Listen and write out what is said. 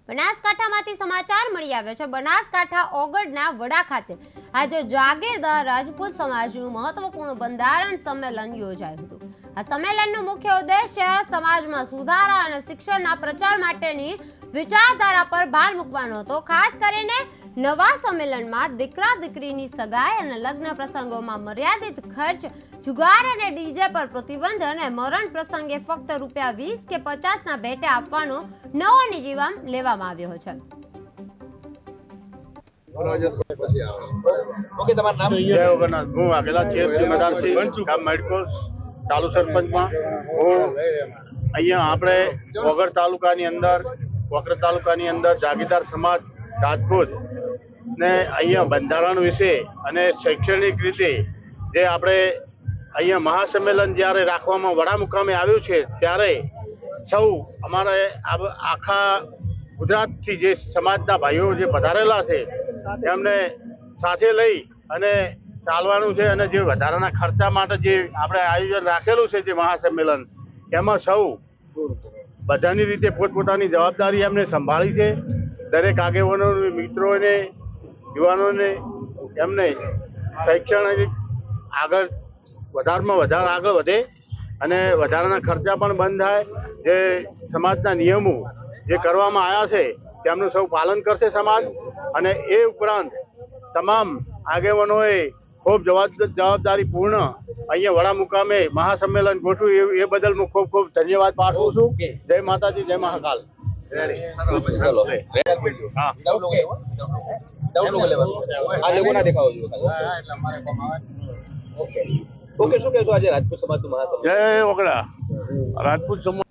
બનાસકાંઠામાંથી સમાચાર મળી આવ્યા છે। બનાસકાંઠા ઓગળના વડા ખાતે આજે જાગીરદાર રાજપૂત સમાજનું મહત્વપૂર્ણ બંધારણ સંમેલન યોજાયું હતું। આ સંમેલનનો મુખ્ય ઉદ્દેશ્ય સમાજમાં સુધારા અને શિક્ષણના પ્રચાર માટેની વિચારધારા પર ભાર મૂકવાનો હતો। ખાસ કરીને નવા સંમેલનમાં દીકરા દીકરીની સગાઈ અને લગ્ન પ્રસંગોમાં મર્યાદિત ખર્ચ, જુગાર અને ડીજે પર પ્રતિબંધ અને મરણ પ્રસંગે ફક્ત ₹20 કે 50 ના ભેટે આપવાનો નવો નિયમ લેવામાં આવ્યો છે। ચાલુ સરપંચમાં હું અહીંયા આપણે વગર તાલુકાની અંદર જાગીરદાર સમાજ રાજપૂત ને અહીંયા બંધારણ વિશે અને શૈક્ષણિક રીતે જે આપણે અહીંયા મહાસંમેલન જ્યારે રાખવામાં વડા મુકામે આવ્યું છે ત્યારે સૌ અમારે આખા ગુજરાતથી જે સમાજના ભાઈઓ જે પધારેલા છે એમને સાથે લઈ અને ચાલવાનું છે અને જે વધારાના ખર્ચા માટે જે આપણે આયોજન રાખેલું છે જે મહાસંમેલન એમાં સૌ બધાની રીતે પોતપોતાની જવાબદારી એમને સંભાળી છે। દરેક આગેવાનો મિત્રોને યુવાનોને એમને શૈક્ષણિક આગળ વધારેમાં વધારે આગળ વધે અને વધારાના ખર્ચા પણ બંધ થાય। જે સમાજના નિયમો જે કરવામાં આવ્યા છે તેમનું સૌ પાલન કરશે સમાજ। અને એ ઉપરાંત તમામ આગેવાનોએ ખૂબ જવાબદારી પૂર્ણ અહીંયા વડા મુકામે મહાસંમેલન ગોઠવ્યું એ બદલ હું ખૂબ ખૂબ ધન્યવાદ પાઠવું છું। જય માતાજી, જય મહાકાલ। ઓકે, શું કહેશો આજે રાજપૂત સમાજનું મહાસંમેલન? જય ઓગળા રાજપૂત સમાજ